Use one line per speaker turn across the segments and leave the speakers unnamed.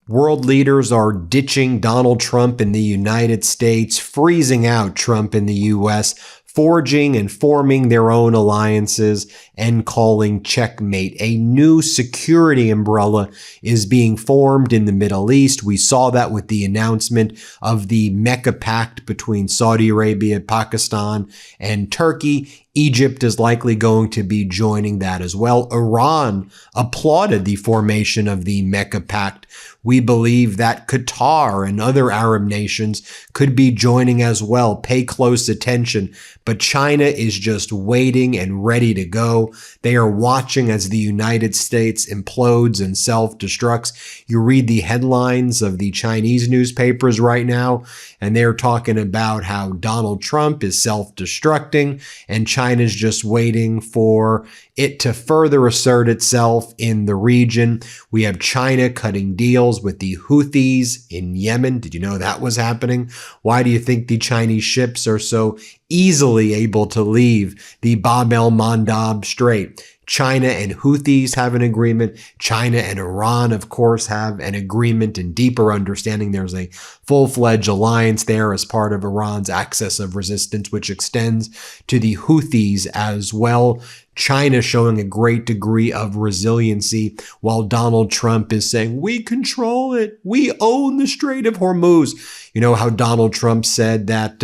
World leaders are ditching Donald Trump in the United States, freezing out Trump in the U.S., forging and forming their own alliances, and calling checkmate. A new security umbrella is being formed in the Middle East. We saw that with the announcement of the Mecca Pact between Saudi Arabia, Pakistan, and Turkey. Egypt is likely going to be joining that as well. Iran applauded the formation of the Mecca Pact. We believe that Qatar and other Arab nations could be joining as well. Pay close attention. But China is just waiting and ready to go. They are watching as the United States implodes and self-destructs. You read the headlines of the Chinese newspapers right now, and they're talking about how Donald Trump is self-destructing, and China's just waiting for it to further assert itself in the region. We have China cutting deals with the Houthis in Yemen. Did you know that was happening? Why do you think the Chinese ships are so easily able to leave the Bab el-Mandab Strait? China and Houthis have an agreement. China and Iran, of course, have an agreement and deeper understanding. There's a full-fledged alliance there as part of Iran's axis of resistance, which extends to the Houthis as well. China showing a great degree of resiliency while Donald Trump is saying, we control it. We own the Strait of Hormuz. You know how Donald Trump said that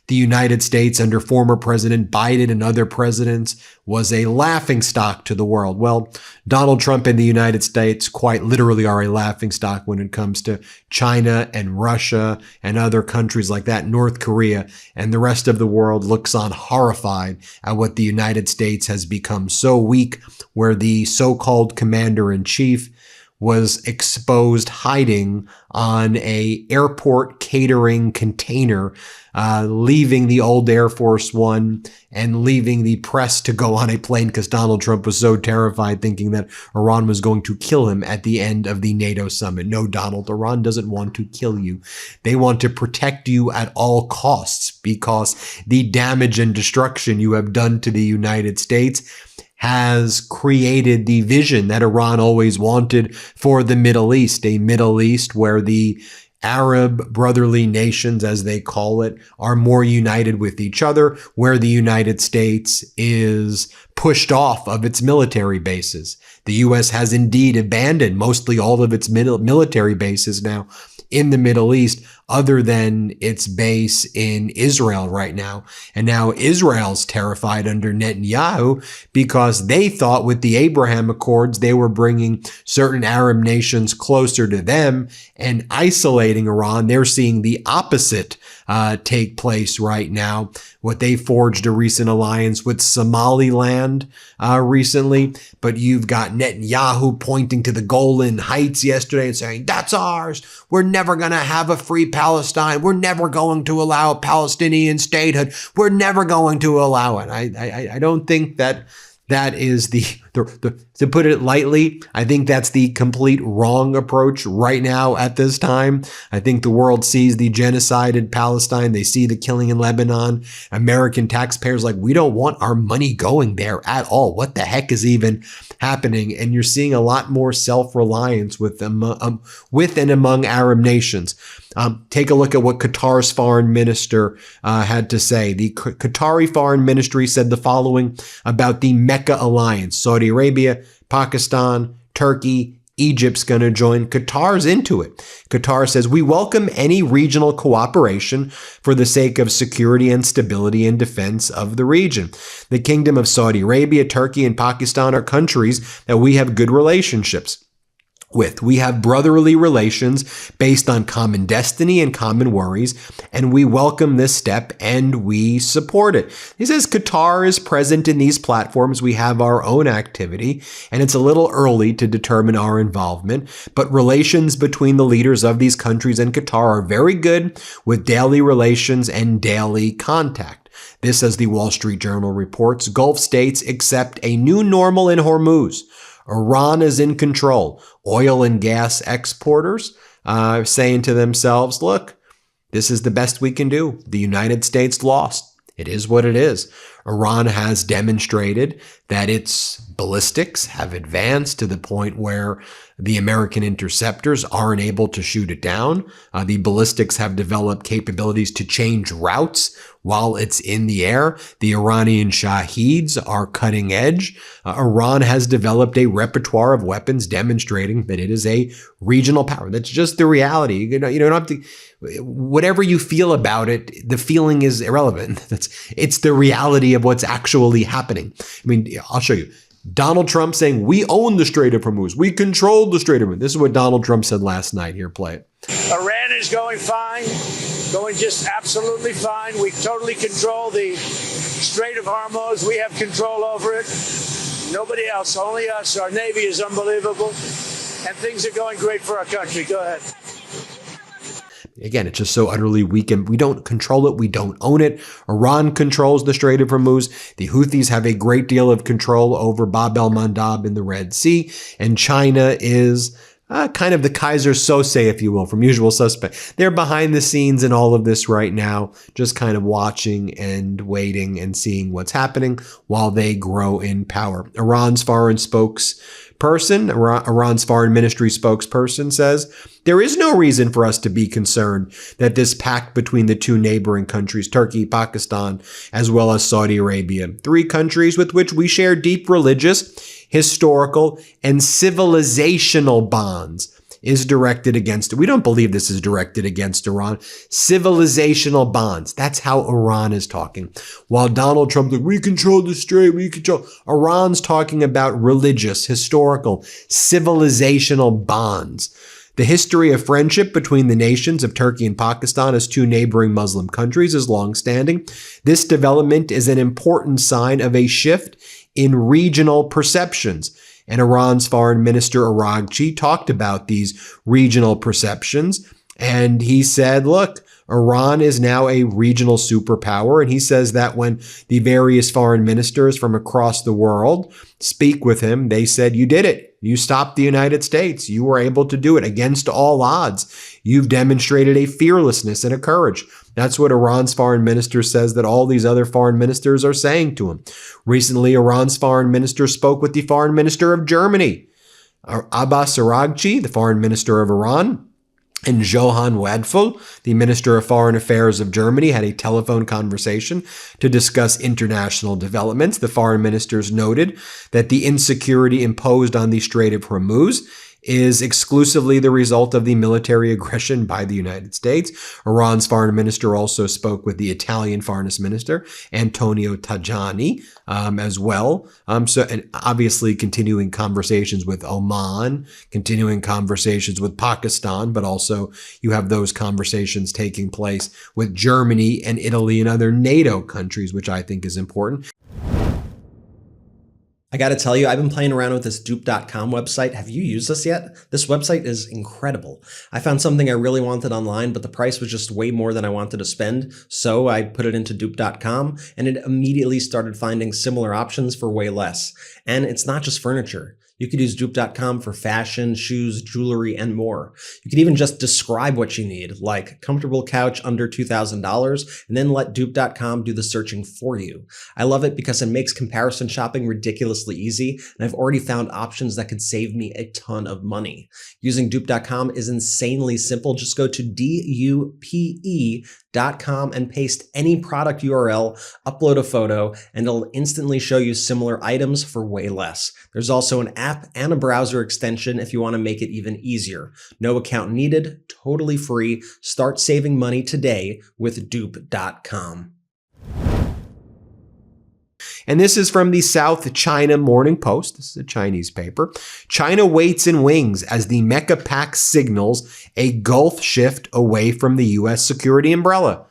the United States under former President Biden and other presidents was a laughingstock to the world. Well, Donald Trump and the United States quite literally are a laughingstock when it comes to China and Russia and other countries like that, North Korea, and the rest of the world looks on horrified at what the United States has become so weak, where the so-called commander-in-chief was exposed hiding on a airport catering container, leaving the old Air Force One and leaving the press to go on a plane because Donald Trump was so terrified thinking that Iran was going to kill him at the end of the NATO summit. No, Donald, Iran doesn't want to kill you. They want to protect you at all costs because the damage and destruction you have done to the United States has created the vision that Iran always wanted for the Middle East, a Middle East where the Arab brotherly nations, as they call it, are more united with each other, where the United States is pushed off of its military bases. The U.S. has indeed abandoned mostly all of its military bases now in the Middle East, other than its base in Israel right now. And now Israel's terrified under Netanyahu because they thought with the Abraham Accords, they were bringing certain Arab nations closer to them and isolating Iran. They're seeing the opposite take place right now. What they forged a recent alliance with Somaliland recently, but you've got Netanyahu pointing to the Golan Heights yesterday and saying, that's ours. We're never going to have a free Palestine. We're never going to allow Palestinian statehood. We're never going to allow it. I don't think that is to put it lightly, I think that's the complete wrong approach right now at this time. I think the world sees the genocide in Palestine. They see the killing in Lebanon. American taxpayers like, we don't want our money going there at all. What the heck is even happening? And you're seeing a lot more self-reliance with and among Arab nations. Take a look at what Qatar's foreign minister had to say. The Qatari foreign ministry said the following about the Mecca alliance. Saudi Arabia, Pakistan, Turkey, Egypt's going to join. Qatar's into it. Qatar says, we welcome any regional cooperation for the sake of security and stability and defense of the region. The Kingdom of Saudi Arabia, Turkey, and Pakistan are countries that we have good relationships with. We have brotherly relations based on common destiny and common worries, and we welcome this step and we support it. He says Qatar is present in these platforms. We have our own activity, and it's a little early to determine our involvement, but relations between the leaders of these countries and Qatar are very good, with daily relations and daily contact. This, as the Wall Street Journal reports, Gulf states accept a new normal in Hormuz. Iran is in control. Oil and gas exporters saying to themselves, look, this is the best we can do. The United States lost. It is what it is. Iran has demonstrated that its ballistics have advanced to the point where the American interceptors aren't able to shoot it down. The ballistics have developed capabilities to change routes while it's in the air. The Iranian Shaheeds are cutting edge. Iran has developed a repertoire of weapons demonstrating that it is a regional power. That's just the reality. You don't have to, whatever you feel about it, the feeling is irrelevant. It's the reality of what's actually happening. I mean, I'll show you. Donald Trump saying, we own the Strait of Hormuz. We control the Strait of Hormuz. This is what Donald Trump said last night. Here, play it.
Iran is going fine, going just absolutely fine. We totally control the Strait of Hormuz. We have control over it. Nobody else, only us. Our Navy is unbelievable. And things are going great for our country. Go ahead.
Again, it's just so utterly weak, and we don't control it. We don't own it. Iran controls the Strait of Hormuz. The Houthis have a great deal of control over Bab el-Mandab in the Red Sea, and China is kind of the Kaiser Sose, if you will, from Usual Suspect. They're behind the scenes in all of this right now, just kind of watching and waiting and seeing what's happening while they grow in power. Iran's foreign ministry spokesperson says, there is no reason for us to be concerned that this pact between the two neighboring countries, Turkey, Pakistan, as well as Saudi Arabia, 3 countries with which we share deep religious, historical, and civilizational bonds, is directed against, we don't believe this is directed against Iran. Civilizational bonds. That's how Iran is talking. While Donald Trump, like, we control the strait, Iran's talking about religious, historical, civilizational bonds. The history of friendship between the nations of Turkey and Pakistan as 2 neighboring Muslim countries is long-standing. This development is an important sign of a shift in regional perceptions. And Iran's foreign minister, Araghchi, talked about these regional perceptions. And he said, look, Iran is now a regional superpower. And he says that when the various foreign ministers from across the world speak with him, they said, you did it. You stopped the United States. You were able to do it against all odds. You've demonstrated a fearlessness and a courage. That's what Iran's foreign minister says that all these other foreign ministers are saying to him. Recently, Iran's foreign minister spoke with the foreign minister of Germany, Abbas Araghchi, the foreign minister of Iran, and Johann Wadful, the Minister of Foreign Affairs of Germany, had a telephone conversation to discuss international developments. The foreign ministers noted that the insecurity imposed on the Strait of Hormuz is exclusively the result of the military aggression by the United States. Iran's foreign minister also spoke with the Italian foreign minister, Antonio Tajani, as well. And obviously continuing conversations with Oman, continuing conversations with Pakistan, but also you have those conversations taking place with Germany and Italy and other NATO countries, which I think is important.
I gotta tell you, I've been playing around with this dupe.com website. Have you used this yet? This website is incredible. I found something I really wanted online, but the price was just way more than I wanted to spend. So I put it into dupe.com and it immediately started finding similar options for way less. And it's not just furniture. You could use dupe.com for fashion, shoes, jewelry, and more. You could even just describe what you need, like comfortable couch under $2,000, and then let dupe.com do the searching for you. I love it because it makes comparison shopping ridiculously easy, and I've already found options that could save me a ton of money. Using dupe.com is insanely simple. Just go to dupe.com and paste any product URL, upload a photo, and it'll instantly show you similar items for way less. There's also an app and a browser extension if you want to make it even easier. No account needed, totally free. Start saving money today with dupe.com.
And this is from the South China Morning Post. This is a Chinese paper. China waits in wings as the Mecca Pact signals a Gulf shift away from the U.S. security umbrella.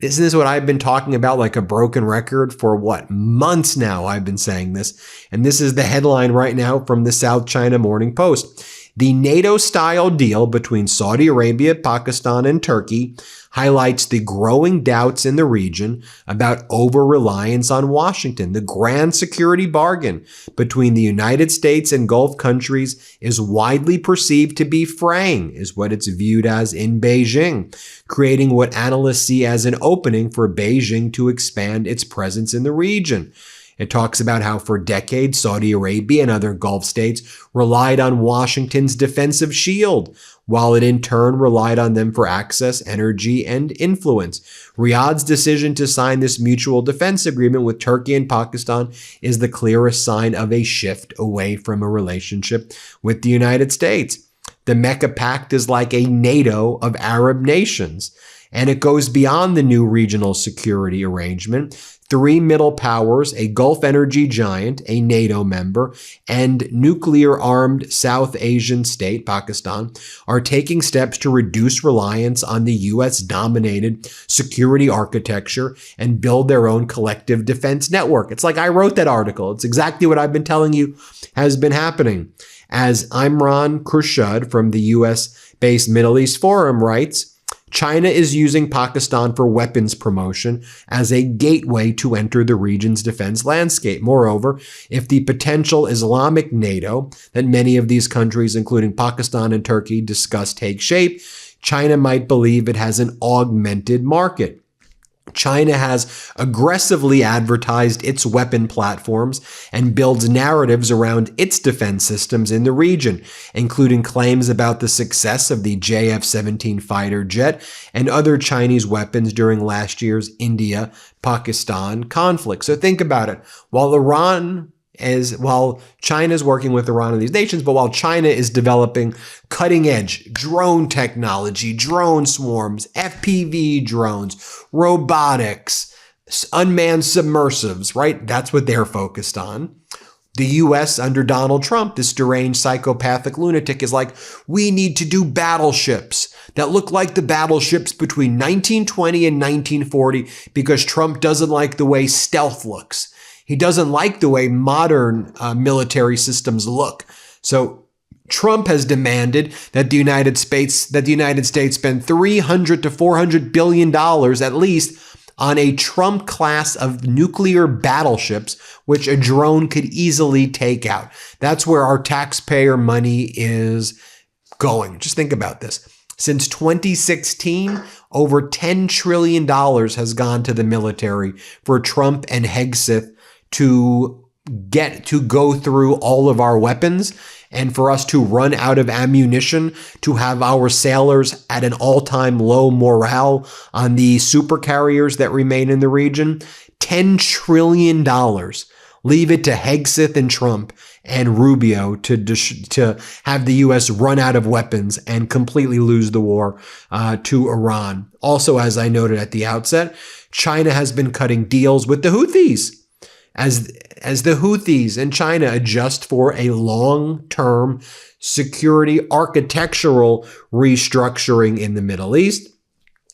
Isn't this what I've been talking about like a broken record for months now? I've been saying this. And this is the headline right now from the South China Morning Post. The NATO-style deal between Saudi Arabia, Pakistan, and Turkey highlights the growing doubts in the region about over-reliance on Washington. The grand security bargain between the United States and Gulf countries is widely perceived to be fraying, is what it's viewed as in Beijing, creating what analysts see as an opening for Beijing to expand its presence in the region. It talks about how for decades, Saudi Arabia and other Gulf states relied on Washington's defensive shield, while it in turn relied on them for access, energy, and influence. Riyadh's decision to sign this mutual defense agreement with Turkey and Pakistan is the clearest sign of a shift away from a relationship with the United States. The Mecca Pact is like a NATO of Arab nations, and it goes beyond the new regional security arrangement. Three middle powers, a Gulf energy giant, a NATO member, and nuclear-armed South Asian state, Pakistan, are taking steps to reduce reliance on the U.S.-dominated security architecture and build their own collective defense network. It's like I wrote that article. It's exactly what I've been telling you has been happening. As Imran Khurshid from the U.S.-based Middle East Forum writes, China is using Pakistan for weapons promotion as a gateway to enter the region's defense landscape. Moreover, if the potential Islamic NATO that many of these countries, including Pakistan and Turkey, discuss take shape, China might believe it has an augmented market. China has aggressively advertised its weapon platforms and builds narratives around its defense systems in the region, including claims about the success of the JF-17 fighter jet and other Chinese weapons during last year's India-Pakistan conflict. So think about it. While China is working with Iran and these nations, but while China is developing cutting-edge drone technology, drone swarms, FPV drones, robotics, unmanned submersives, right? That's what they're focused on. The U.S. under Donald Trump, this deranged psychopathic lunatic, is like, we need to do battleships that look like the battleships between 1920 and 1940 because Trump doesn't like the way stealth looks. He doesn't like the way modern military systems look. So Trump has demanded that the United States spend $300 to $400 billion at least on a Trump class of nuclear battleships, which a drone could easily take out. That's where our taxpayer money is going. Just think about this. Since 2016, over $10 trillion has gone to the military for Trump and Hegseth to go through all of our weapons and for us to run out of ammunition, to have our sailors at an all-time low morale on the supercarriers that remain in the region. $10 trillion. Leave it to Hegseth and Trump and Rubio to have the U.S. run out of weapons and completely lose the war to Iran. Also, as I noted at the outset, China has been cutting deals with the Houthis. As the Houthis and China adjust for a long-term security architectural restructuring in the Middle East.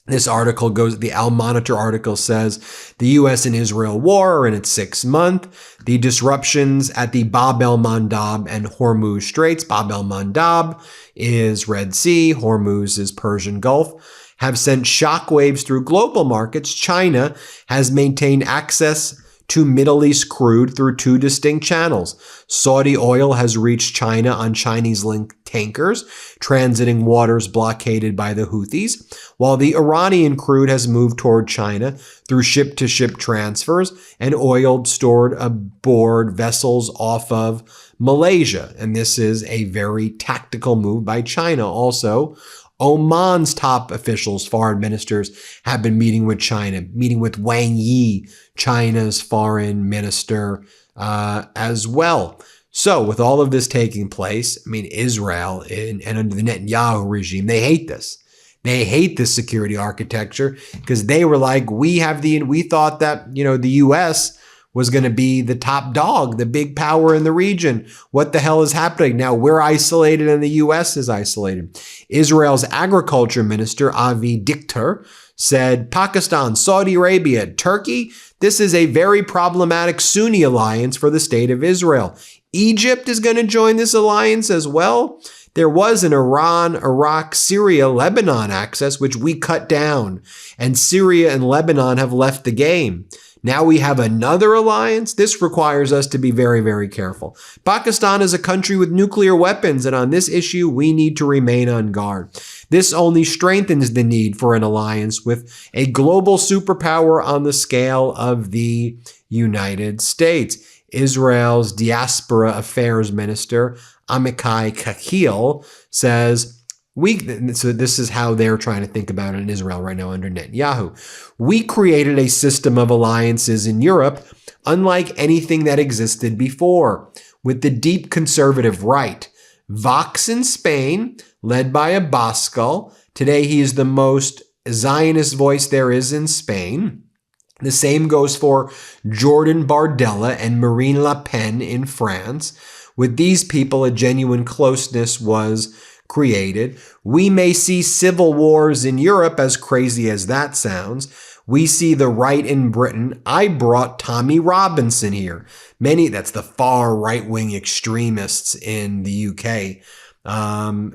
This article the Al Monitor article says the U.S. and Israel war are in its 6th month. The disruptions at the Bab el-Mandab and Hormuz Straits, Bab el-Mandab is Red Sea, Hormuz is Persian Gulf, have sent shockwaves through global markets. China has maintained access to Middle East crude through two distinct channels. Saudi oil has reached China on Chinese-linked tankers, transiting waters blockaded by the Houthis, while the Iranian crude has moved toward China through ship-to-ship transfers and oil stored aboard vessels off of Malaysia. And this is a very tactical move by China. Also, Oman's top officials, foreign ministers, have been meeting with China, meeting with Wang Yi, China's foreign minister, as well. So with all of this taking place, I mean, Israel and under the Netanyahu regime, they hate this. They hate this security architecture because they were like, we thought that, the U.S. was going to be the top dog, the big power in the region. What the hell is happening? Now we're isolated and the U.S. is isolated. Israel's agriculture minister, Avi Dichter, said, Pakistan, Saudi Arabia, Turkey, this is a very problematic Sunni alliance for the state of Israel. Egypt is going to join this alliance as well. There was an Iran, Iraq, Syria, Lebanon axis, which we cut down, and Syria and Lebanon have left the game. Now we have another alliance. This requires us to be very, very careful. Pakistan is a country with nuclear weapons, and on this issue, we need to remain on guard. This only strengthens the need for an alliance with a global superpower on the scale of the United States. Israel's Diaspora Affairs Minister, Amichai Kakil, says, so this is how they're trying to think about it in Israel right now under Netanyahu. We created a system of alliances in Europe unlike anything that existed before, with the deep conservative right. Vox in Spain, led by a Bascal. Today he is the most Zionist voice there is in Spain. The same goes for Jordan Bardella and Marine Le Pen in France. With these people, a genuine closeness was created. We may see civil wars in Europe, as crazy as that sounds. We see the right in Britain. I brought Tommy Robinson here. That's the far right-wing extremists in the UK.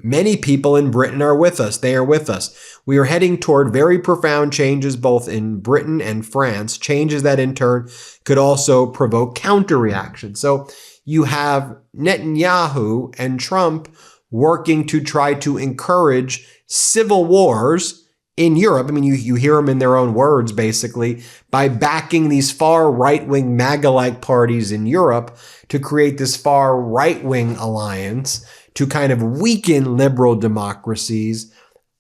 Many people in Britain are with us. They are with us. We are heading toward very profound changes both in Britain and France, changes that in turn could also provoke counter-reaction. So you have Netanyahu and Trump working to try to encourage civil wars in Europe. I mean, you hear them in their own words, basically, by backing these far right-wing MAGA-like parties in Europe to create this far right-wing alliance to kind of weaken liberal democracies.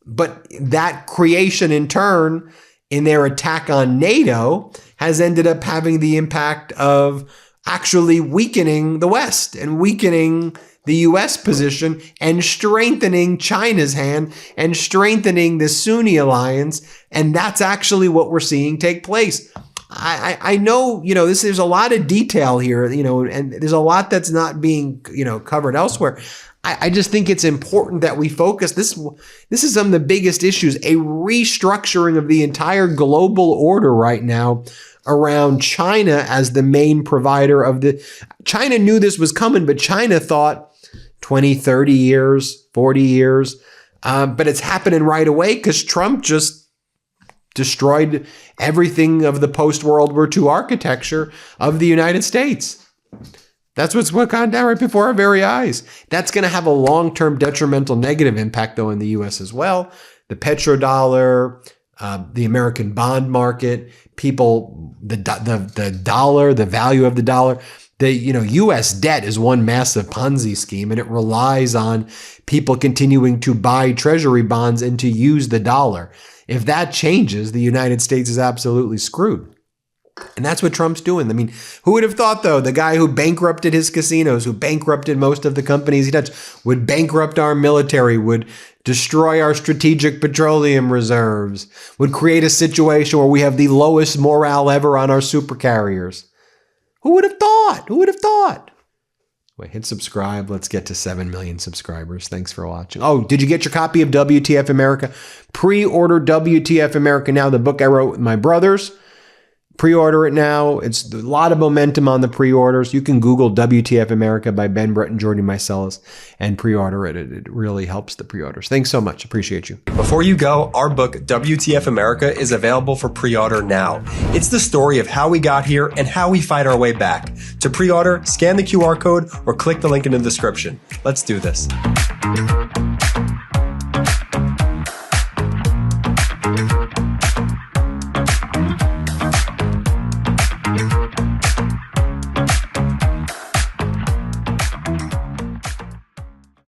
But that creation in turn, in their attack on NATO, has ended up having the impact of actually weakening the West and weakening the U.S. position and strengthening China's hand and strengthening the Sunni alliance. And that's actually what we're seeing take place. I know, there's a lot of detail here, and there's a lot that's not being, covered elsewhere. I just think it's important that we focus. This is some of the biggest issues, a restructuring of the entire global order right now around China as the main provider of China knew this was coming, but China thought 20, 30 years, 40 years. But it's happening right away because Trump just destroyed everything of the post-World War II architecture of the United States. That's what's gone down right before our very eyes. That's going to have a long-term detrimental negative impact, though, in the U.S. as well. The petrodollar, the American bond market, people, the dollar, the value of the dollar. The U.S. debt is one massive Ponzi scheme, and it relies on people continuing to buy treasury bonds and to use the dollar. If that changes, the United States is absolutely screwed. And that's what Trump's doing. I mean, who would have thought, though, the guy who bankrupted his casinos, who bankrupted most of the companies he touched, would bankrupt our military, would destroy our strategic petroleum reserves, would create a situation where we have the lowest morale ever on our supercarriers. Who would have thought? Who would have thought? Wait, hit subscribe. Let's get to 7 million subscribers. Thanks for watching. Oh, did you get your copy of WTF America? Pre-order WTF America now, the book I wrote with my brothers. Pre-order it now. It's a lot of momentum on the pre-orders. You can Google WTF America by Ben Brett and Jordan Meiselas and pre-order it. It really helps the pre-orders. Thanks so much. Appreciate you.
Before you go, our book, WTF America, is available for pre-order now. It's the story of how we got here and how we fight our way back. To pre-order, scan the QR code or click the link in the description. Let's do this.